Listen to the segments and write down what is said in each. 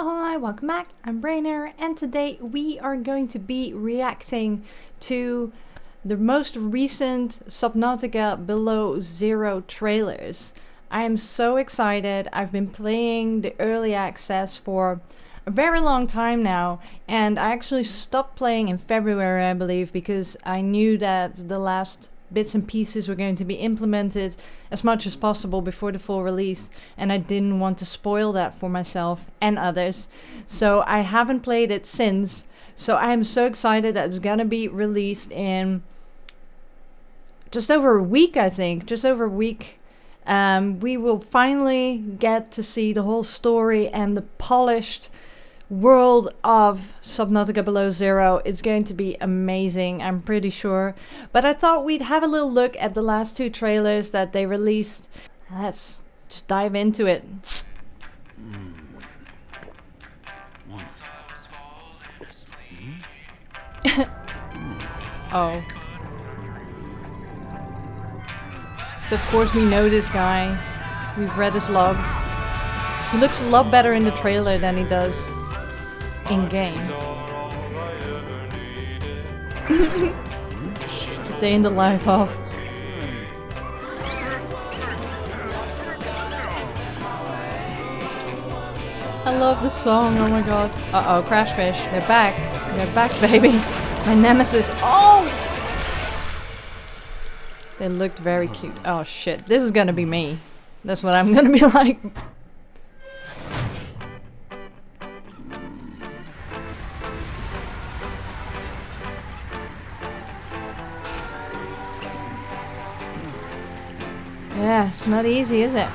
Hi, welcome back. I'm Brainerror, and today we are going to be reacting to the most recent Subnautica Below Zero trailers. I am so excited. I've been playing the early access for a very long time now, and I actually stopped playing in February, I believe, because I knew that the last bits and pieces were going to be implemented as much as possible before the full release, and I didn't want to spoil that for myself and others. So I haven't played it since. So I am so excited that it's gonna be released in just over a week, I think. Just over a week. We will finally get to see the whole story and the polished world of Subnautica Below Zero. It's going to be amazing, I'm pretty sure. But I thought we'd have a little look at the last two trailers that they released. Let's just dive into it. Oh. So of course we know this guy. We've read his logs. He looks a lot better in the trailer than he does in-game. Day in the life of. I love the song, oh my god. Uh-oh, Crashfish. They're back. They're back, baby. My nemesis. Oh! They looked very cute. Oh shit, this is gonna be me. That's what I'm gonna be like. Yeah, it's not easy, is it?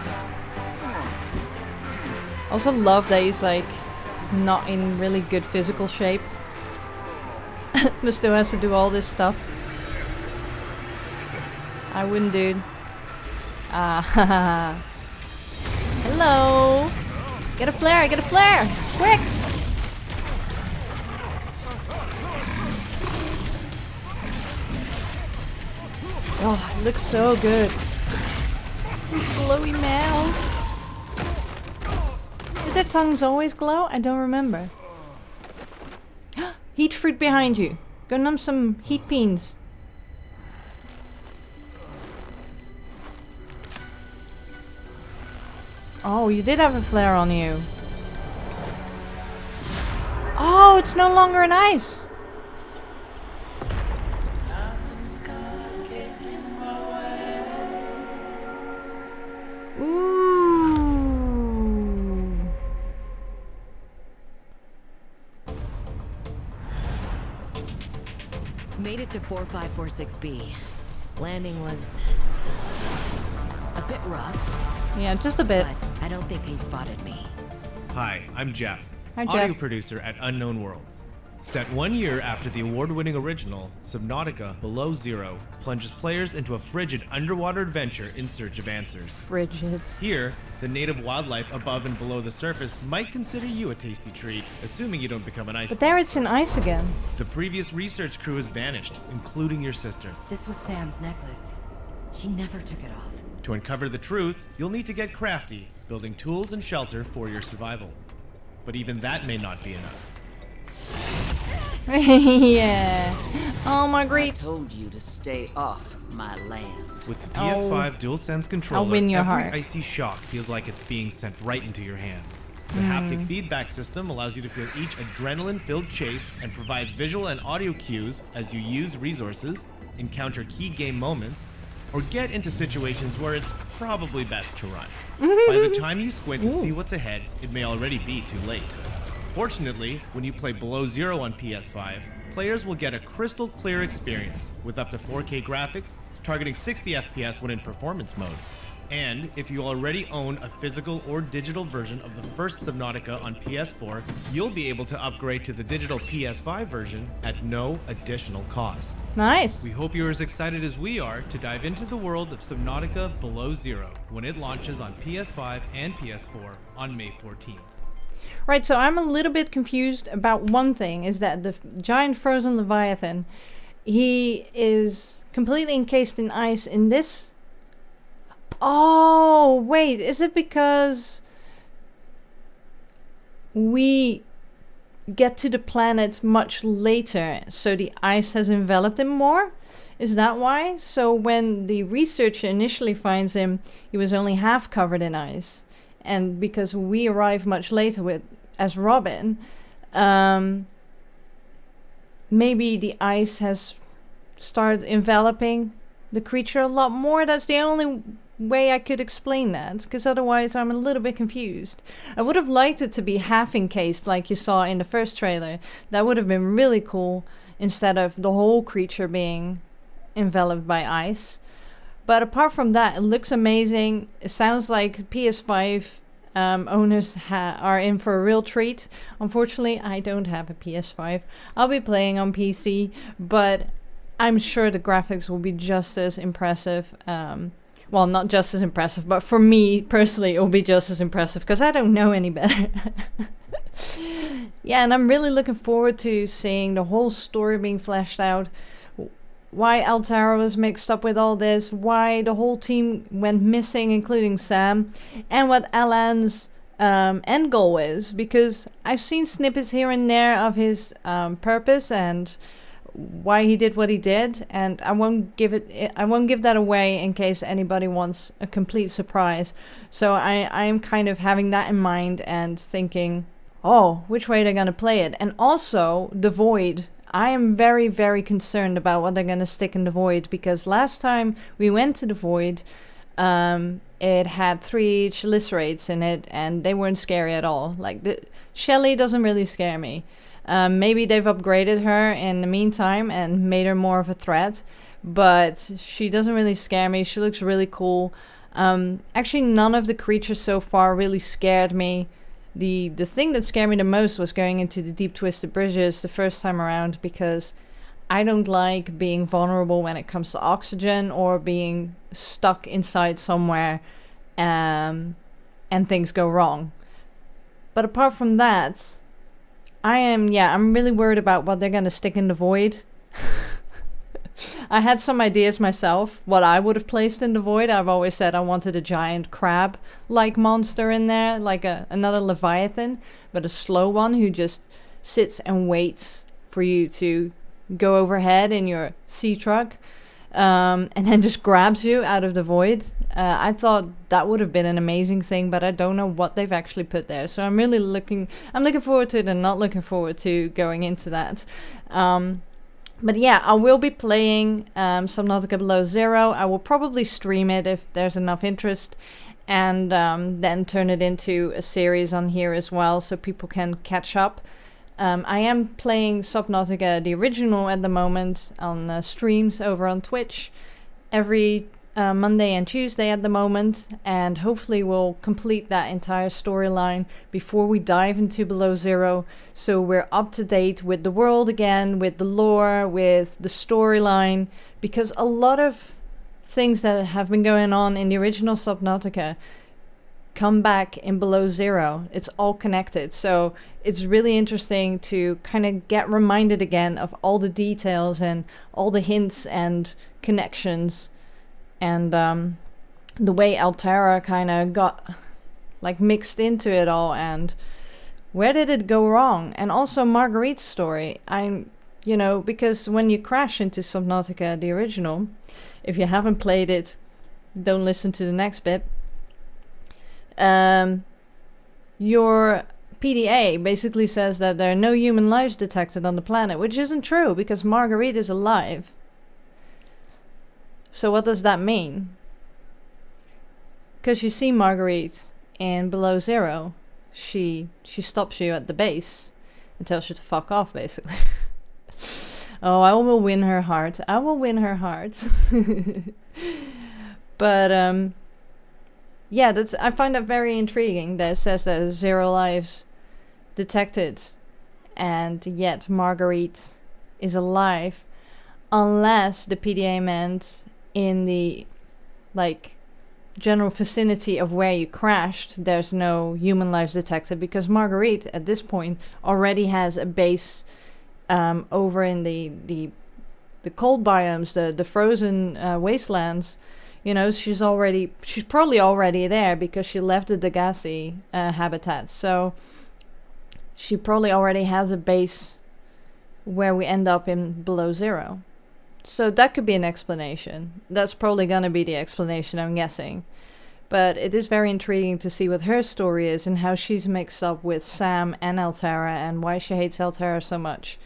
Also love that he's like not in really good physical shape. But still has to do all this stuff. I wouldn't, dude. Ah, hello! Get a flare, get a flare! Quick! Oh, it looks so good. Glowy mouth. Did their tongues always glow? I don't remember. Heat fruit behind you. Go numb some heat beans. Oh, you did have a flare on you. Oh, it's no longer an ice. Ooh. Made it to 4546B. Landing was a bit rough. Yeah, just a bit. But I don't think they spotted me. Hi, I'm Jeff, Hi, audio Jeff. producer at Unknown Worlds. Set 1 year after the award-winning original, Subnautica Below Zero plunges players into a frigid underwater adventure in search of answers. Frigid. Here, the native wildlife above and below the surface might consider you a tasty treat, assuming you don't become an ice. But there it's in ice again. The previous research crew has vanished, including your sister. This was Sam's necklace. She never took it off. To uncover the truth, you'll need to get crafty, building tools and shelter for your survival. But even that may not be enough. Yeah. Oh my I grief. told you to stay off my land. With the PS5 DualSense controller, I'll win your every heart. icy shock feels like it's being sent right into your hands. The haptic feedback system allows you to feel each adrenaline-filled chase and provides visual and audio cues as you use resources, encounter key game moments, or get into situations where it's probably best to run. By the time you squint to see what's ahead, it may already be too late. Fortunately, when you play Below Zero on PS5, players will get a crystal clear experience with up to 4K graphics, targeting 60 FPS when in performance mode. And if you already own a physical or digital version of the first Subnautica on PS4, you'll be able to upgrade to the digital PS5 version at no additional cost. Nice. We hope you're as excited as we are to dive into the world of Subnautica Below Zero when it launches on PS5 and PS4 on May 14th. Right, so I'm a little bit confused about one thing, is that the giant frozen leviathan, he is completely encased in ice in this. Oh, wait, is it because we get to the planet much later, so the ice has enveloped him more. Is that why? So when the researcher initially finds him, he was only half covered in ice. And because we arrive much later as Robin, maybe the ice has started enveloping the creature a lot more. That's the only way I could explain that, because otherwise I'm a little bit confused. I would have liked it to be half encased like you saw in the first trailer. That would have been really cool, instead of the whole creature being enveloped by ice. But apart from that, it looks amazing. It sounds like PS5 owners are in for a real treat. Unfortunately, I don't have a PS5. I'll be playing on PC, but I'm sure the graphics will be just as impressive. Well, not just as impressive, but for me personally, it will be just as impressive, because I don't know any better. Yeah, and I'm really looking forward to seeing the whole story being fleshed out. Why Altara was mixed up with all this, why the whole team went missing, including Sam, and what Alan's end goal is, because I've seen snippets here and there of his purpose and why he did what he did, and I won't give that away in case anybody wants a complete surprise. So I am kind of having that in mind and thinking, oh, which way they're gonna play it. And also the Void. I am very, very concerned about what they're gonna stick in the Void, because last time we went to the Void, it had 3 chelicerates in it, and they weren't scary at all. Like, Shelly doesn't really scare me. Maybe they've upgraded her in the meantime and made her more of a threat, but she doesn't really scare me. She looks really cool. Actually, none of the creatures so far really scared me. The thing that scared me the most was going into the deep twisted bridges the first time around, because I don't like being vulnerable when it comes to oxygen or being stuck inside somewhere and things go wrong. But apart from that, I'm really worried about what they're gonna stick in the Void. I had some ideas myself, what I would have placed in the Void. I've always said I wanted a giant crab-like monster in there, like another Leviathan, but a slow one who just sits and waits for you to go overhead in your sea truck, and then just grabs you out of the Void. I thought that would have been an amazing thing, but I don't know what they've actually put there. So I'm looking forward to it and not looking forward to going into that. But yeah, I will be playing Subnautica Below Zero. I will probably stream it if there's enough interest, and then turn it into a series on here as well, so people can catch up. I am playing Subnautica the original at the moment on streams over on Twitch every Monday and Tuesday at the moment, and hopefully we'll complete that entire storyline before we dive into Below Zero, so we're up to date with the world again, with the lore, with the storyline, because a lot of things that have been going on in the original Subnautica come back in Below Zero. It's all connected, so it's really interesting to kind of get reminded again of all the details and all the hints and connections. And the way Altara kind of got like mixed into it all, and where did it go wrong? And also Marguerite's story. Because when you crash into Subnautica the original, if you haven't played it, don't listen to the next bit. Your PDA basically says that there are no human lives detected on the planet, which isn't true, because Marguerite is alive. So what does that mean? Because you see Marguerite in Below Zero, she stops you at the base and tells you to fuck off, basically. Oh, I will win her heart. I will win her heart. But yeah, I find that very intriguing that it says that 0 lives detected, and yet Marguerite is alive, unless the PDA meant in the general vicinity of where you crashed there's no human lives detected, because Marguerite at this point already has a base over in the cold biomes, the frozen wastelands. She's probably already there because she left the Degassi habitat. So she probably already has a base where we end up in below zero. So that could be an explanation. That's probably gonna be the explanation, I'm guessing. But it is very intriguing to see what her story is and how she's mixed up with Sam and Altera and why she hates Altera so much.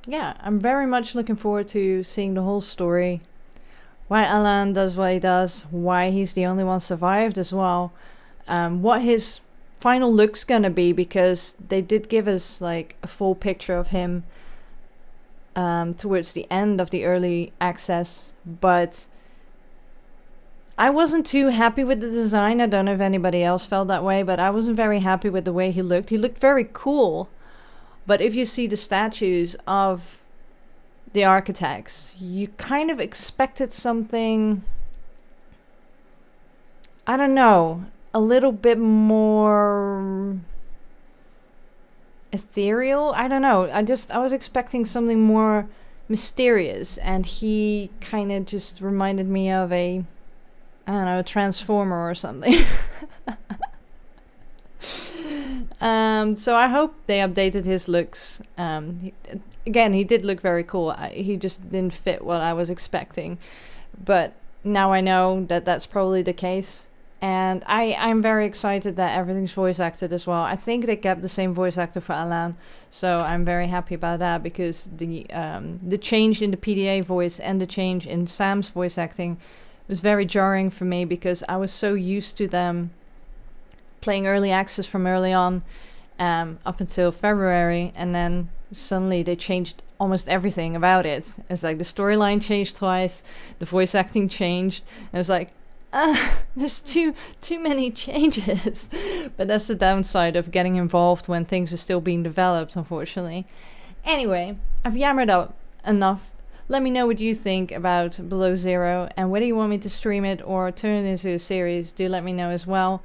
Yeah, I'm very much looking forward to seeing the whole story. Why Alan does what he does, why he's the only one survived as well. What his final look's gonna be, because they did give us like a full picture of him towards the end of the early access, but I wasn't too happy with the design. I don't know if anybody else felt that way, but I wasn't very happy with the way he looked. He looked very cool, but if you see the statues of the architects, you kind of expected something, I don't know, a little bit more ethereal. I don't know. I was expecting something more mysterious, and he kind of just reminded me of a, I don't know, a transformer or something. So I hope they updated his looks. Again, he did look very cool. He just didn't fit what I was expecting. But now I know that that's probably the case. And I'm very excited that everything's voice acted as well. I think they kept the same voice actor for Alan. So I'm very happy about that, because the change in the PDA voice and the change in Sam's voice acting was very jarring for me, because I was so used to them playing early access from early on up until February, and then suddenly they changed almost everything about it. It's like the storyline changed twice, the voice acting changed, and it's like, there's too many changes. But that's the downside of getting involved when things are still being developed, unfortunately. Anyway, I've yammered up enough. Let me know what you think about Below Zero, and whether you want me to stream it or turn it into a series. Do let me know as well.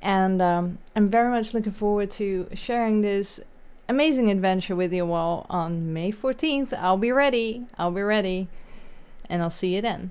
And I'm very much looking forward to sharing this amazing adventure with you all on May 14th. I'll be ready. And I'll see you then.